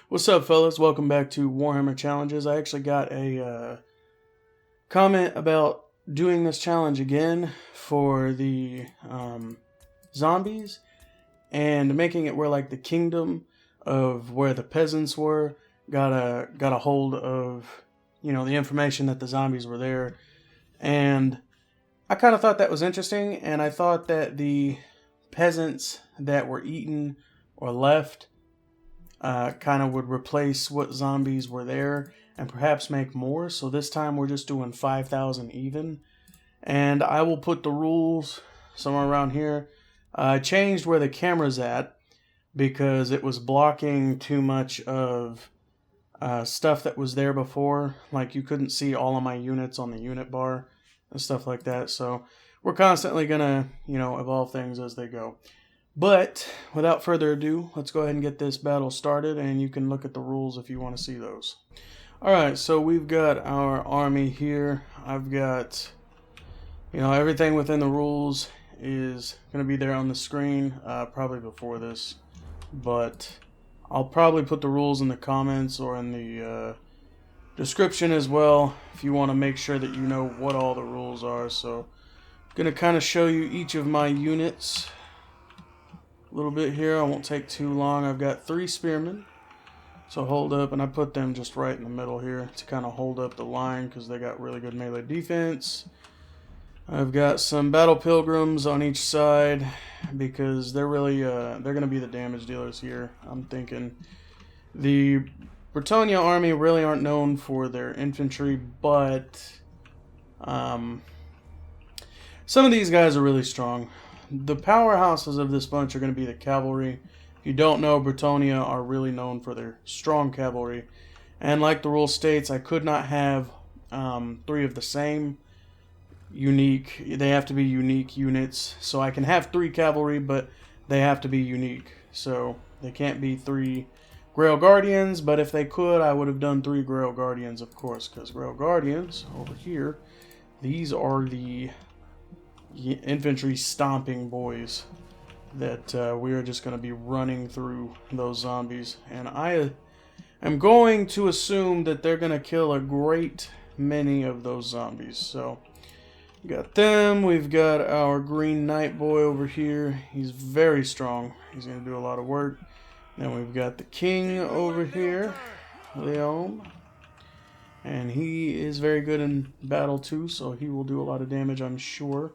What's up, fellas? Welcome back to Warhammer Challenges. I actually got a comment about doing this challenge again for the zombies and making it where like the kingdom of where the peasants were got a hold of, you know, the information that the zombies were there. And I kind of thought that was interesting, and I thought that the peasants that were eaten or left kind of would replace what zombies were there and perhaps make more. So this time we're just doing 5,000 even. And I will put the rules somewhere around here. I changed where the camera's at because it was blocking too much of stuff that was there before. Like you couldn't see all of my units on the unit bar and stuff like that. So we're constantly going to, you know, evolve things as they go. But without further ado, let's go ahead and get this battle started, and you can look at the rules if you want to see those. Alright, so we've got our army here. I've got, you know, everything within the rules is going to be there on the screen, probably before this. But I'll probably put the rules in the comments or in the description as well, if you want to make sure that you know what all the rules are. So I'm going to kind of show you each of my units a little bit here. I won't take too long. I've got 3 spearmen, so hold up, and I put them just right in the middle here to kind of hold up the line because they got really good melee defense. I've got some battle pilgrims on each side because they're really they're going to be the damage dealers here. I'm thinking the Bretonnia army really aren't known for their infantry, but some of these guys are really strong. The powerhouses of this bunch are going to be the cavalry. If you don't know, Bretonnia are really known for their strong cavalry. And like the rule states, I could not have 3 of the same unique. They have to be unique units. So I can have 3 cavalry, but they have to be unique. So they can't be 3 Grail Guardians, but if they could, I would have done 3 Grail Guardians, of course, because Grail Guardians, over here, these are the infantry stomping boys that we are just going to be running through those zombies. And I am going to assume that they're going to kill a great many of those zombies. So we got them. We've got our green knight boy over here. He's very strong. He's going to do a lot of work. Then we've got the king over here, Leon. And he is very good in battle too, so he will do a lot of damage, I'm sure.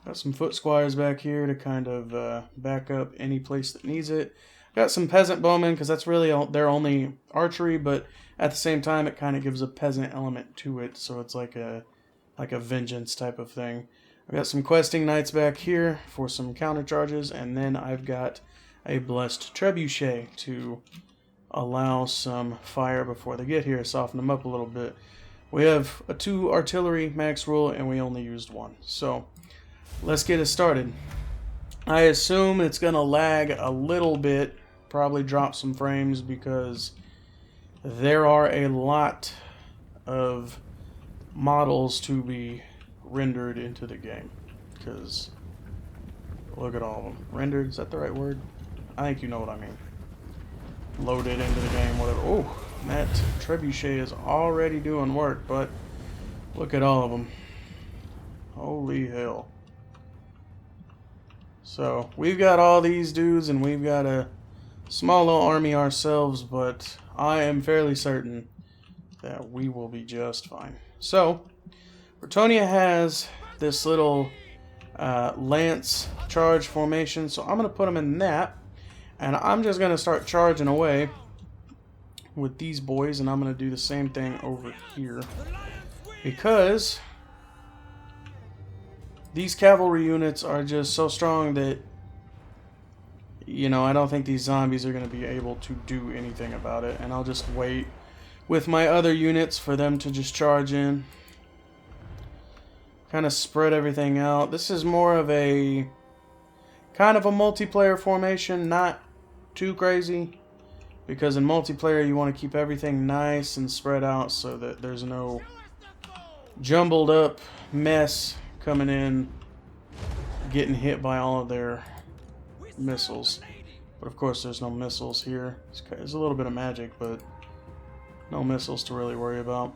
Got some foot squires back here to kind of back up any place that needs it. Got some peasant bowmen because that's really their only archery, but at the same time it kind of gives a peasant element to it, so it's like a vengeance type of thing. I've got some questing knights back here for some counter charges, and then I've got a blessed trebuchet to allow some fire before they get here, soften them up a little bit. We have a 2 artillery max rule, and we only used 1, so let's get it started. I assume it's going to lag a little bit, probably drop some frames because there are a lot of models to be rendered into the game. Because look at all of them. Rendered, is that the right word? I think you know what I mean. Loaded into the game, whatever. Oh, that trebuchet is already doing work, but look at all of them. Holy hell. So, we've got all these dudes, and we've got a small little army ourselves, but I am fairly certain that we will be just fine. So, Bretonnia has this little lance charge formation, so I'm going to put them in that, and I'm just going to start charging away with these boys, and I'm going to do the same thing over here, because these cavalry units are just so strong that, you know, I don't think these zombies are going to be able to do anything about it. And I'll just wait with my other units for them to just charge in. Kind of spread everything out. This is more of a kind of a multiplayer formation, not too crazy. Because in multiplayer you want to keep everything nice and spread out so that there's no jumbled up mess coming in, getting hit by all of their missiles. But of course there's no missiles here. There's a little bit of magic, but no missiles to really worry about.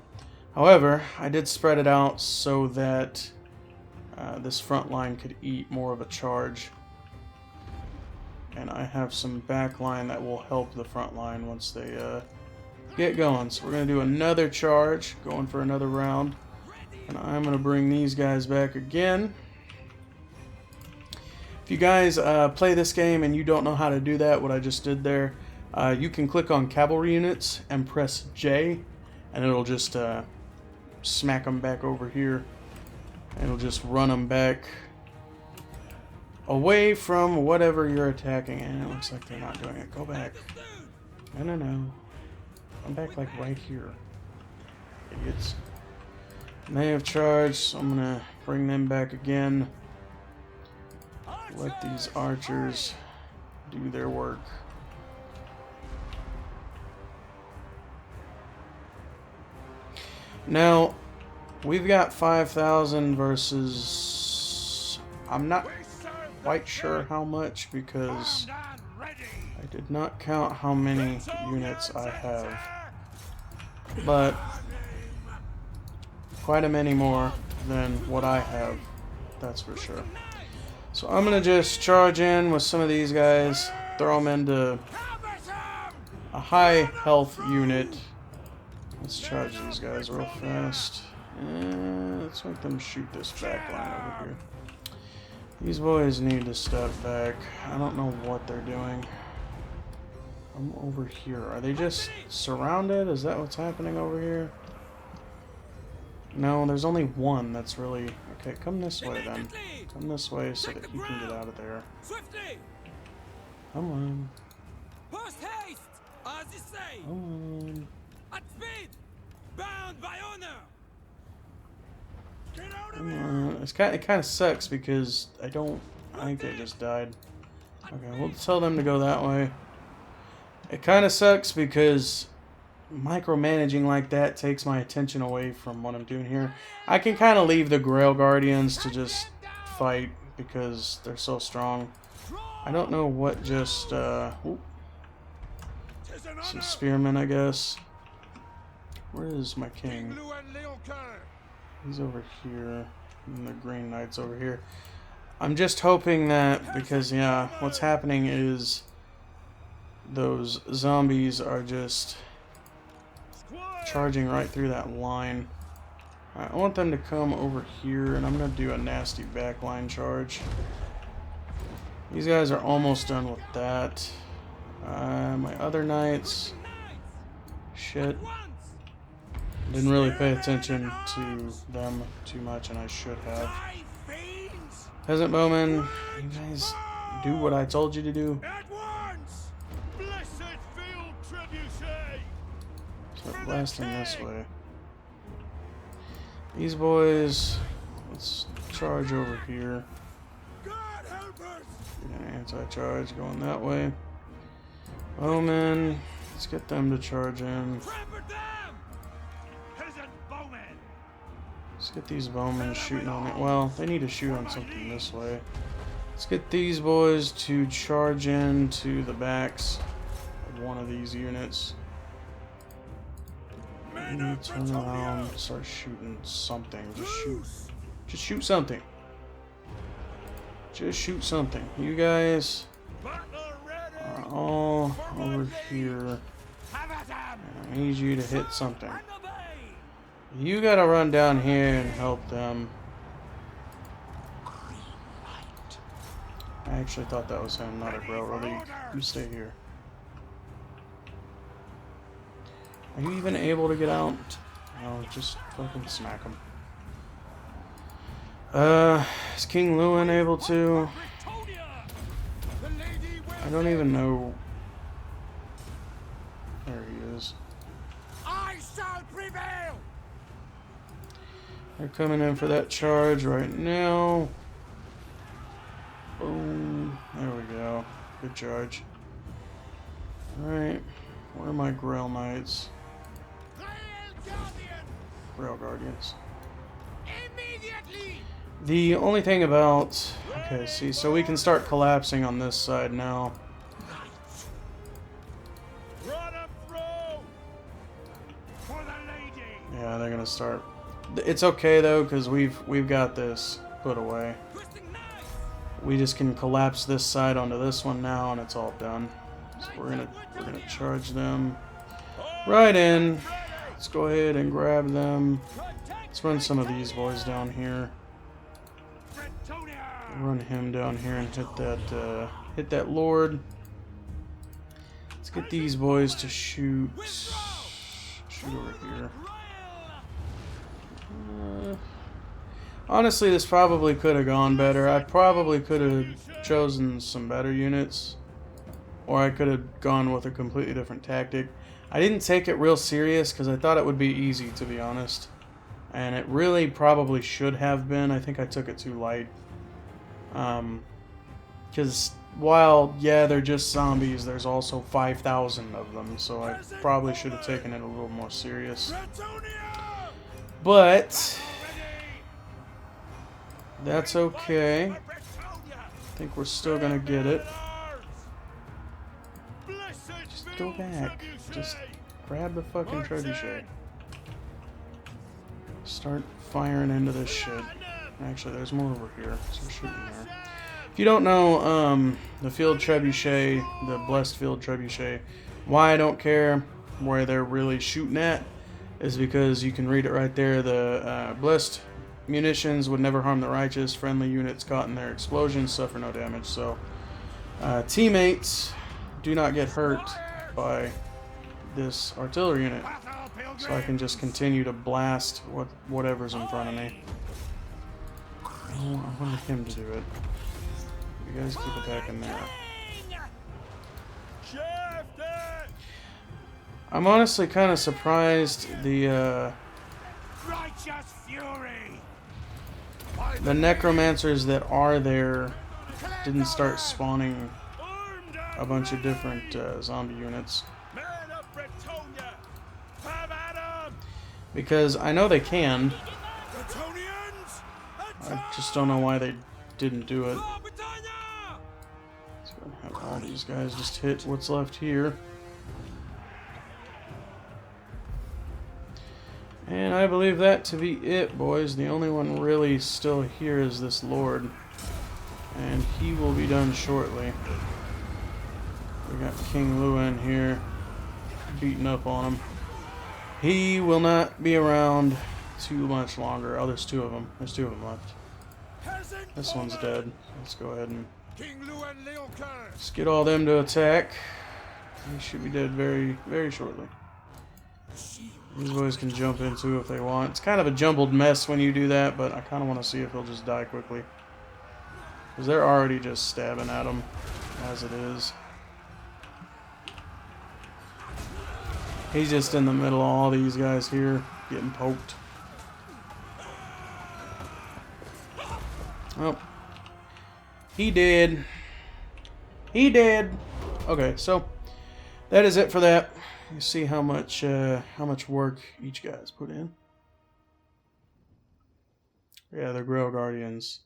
However, I did spread it out so that this front line could eat more of a charge. And I have some back line that will help the front line once they get going. So we're going to do another charge, going for another round. And I'm going to bring these guys back again. If you guys play this game and you don't know how to do that, what I just did there, you can click on cavalry units and press J, and it'll just smack them back over here. And it'll just run them back away from whatever you're attacking. And it looks like they're not doing it. Go back. No, no, no. I'm back like right here. Idiots. And they have charged, so I'm gonna bring them back again. Let these archers do their work. Now, we've got 5,000 versus... I'm not quite sure how much because I did not count how many units I have. But quite a many more than what I have, that's for sure. So I'm going to just charge in with some of these guys, throw them into a high health unit. Let's charge these guys real fast. And let's make them shoot this back line over here. These boys need to step back. I don't know what they're doing. I'm over here. Are they just surrounded? Is that what's happening over here? No, there's only one that's really... Okay, come this way then. Come this way so that you can get out of there. Come on. Come on. Come on. It kind of sucks because I think they just died. Okay, we'll tell them to go that way. It kind of sucks because micromanaging like that takes my attention away from what I'm doing here. I can kind of leave the Grail Guardians to just fight because they're so strong. I don't know what just... some spearmen, I guess. Where is my king? He's over here. And the Green Knight's over here. I'm just hoping that, because, yeah, what's happening is those zombies are just charging right through that line. I want them to come over here, and I'm going to do a nasty backline charge. These guys are almost done with that. My other knights... Shit. Didn't really pay attention to them too much, and I should have. Peasant bowmen, you guys do what I told you to do. Start blasting this way. These boys, let's charge over here. Get an anti-charge going that way. Bowmen, let's get them to charge in. Let's get these bowmen shooting on it. Well, they need to shoot on something this way. Let's get these boys to charge into the backs of one of these units. And turn around and start shooting something. Just shoot. Just shoot something. Just shoot something. You guys are all over here. I need you to hit something. You gotta run down here and help them. I actually thought that was him, not a Grail Relic. You stay here. Are you even able to get out? No, just fucking smack him. Is King Lewin able to? I don't even know. There he is. I shall prevail. They're coming in for that charge right now. Boom. There we go. Good charge. Alright. Where are my Grail Knights? Grail Guardians. The only thing about... Okay, see, so we can start collapsing on this side now. Yeah, they're gonna start. It's okay though, because we've got this put away. We just can collapse this side onto this one now, and it's all done. So we're gonna charge them right in. Let's go ahead and grab them. Let's run some of these boys down here. Run him down here and hit that lord. Let's get these boys to shoot over here. Honestly, this probably could have gone better. I probably could have chosen some better units, or I could have gone with a completely different tactic. I didn't take it real serious because I thought it would be easy, to be honest, and it really probably should have been. I think I took it too light. Because while, yeah, they're just zombies, there's also 5,000 of them, so I probably should have taken it a little more serious. But that's okay. I think we're still gonna get it. Just go back. Just grab the fucking trebuchet. Start firing into this shit. Actually, there's more over here, so we're shooting there. If you don't know, the field trebuchet, the blessed field trebuchet, why I don't care where they're really shooting at is because you can read it right there. The blessed munitions would never harm the righteous. Friendly units caught in their explosions suffer no damage. So teammates do not get hurt by this artillery unit. So I can just continue to blast whatever's in front of me. I want him to do it. You guys keep attacking there. I'm honestly kind of surprised the necromancers that are there didn't start spawning a bunch of different zombie units. Because I know they can. I just don't know why they didn't do it. Let's go and have all these guys just hit what's left here. And I believe that to be it, boys. The only one really still here is this lord. And he will be done shortly. We got King Luan here, beating up on him. He will not be around too much longer. Oh, there's two of them. There's two of them left. This one's dead. Let's go ahead and let's get all them to attack. They should be dead very, very shortly. These boys can jump in too if they want. It's kind of a jumbled mess when you do that, but I kind of want to see if he'll just die quickly. Because they're already just stabbing at him as it is. He's just in the middle of all these guys here, getting poked. Oh. He did. He did. Okay, so that is it for that. You see how much work each guy's put in. Yeah, the Grail Guardians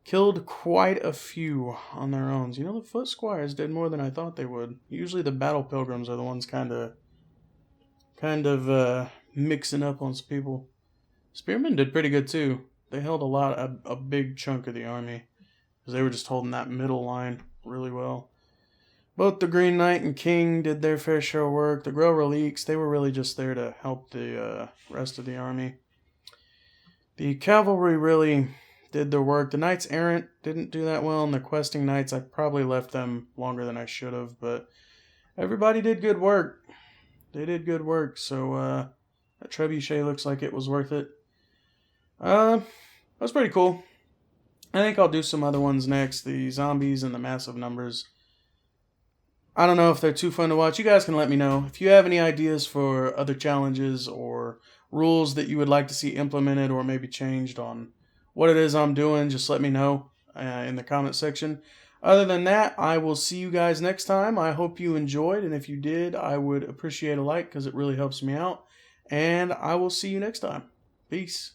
killed quite a few on their own. You know, the Foot Squires did more than I thought they would. Usually the Battle Pilgrims are the ones kind of mixing up on some people. Spearmen did pretty good too. They held a big chunk of the army because they were just holding that middle line really well. Both the Green Knight and King did their fair share of work. The Grail Reliques, they were really just there to help the rest of the army. The Cavalry really did their work. The Knights Errant didn't do that well, and the Questing Knights, I probably left them longer than I should have, but everybody did good work. They did good work, so that trebuchet looks like it was worth it. That was pretty cool. I think I'll do some other ones next. The zombies and the massive numbers. I don't know if they're too fun to watch. You guys can let me know. If you have any ideas for other challenges or rules that you would like to see implemented or maybe changed on what it is I'm doing, just let me know in the comment section. Other than that, I will see you guys next time. I hope you enjoyed, and if you did, I would appreciate a like because it really helps me out. And I will see you next time. Peace.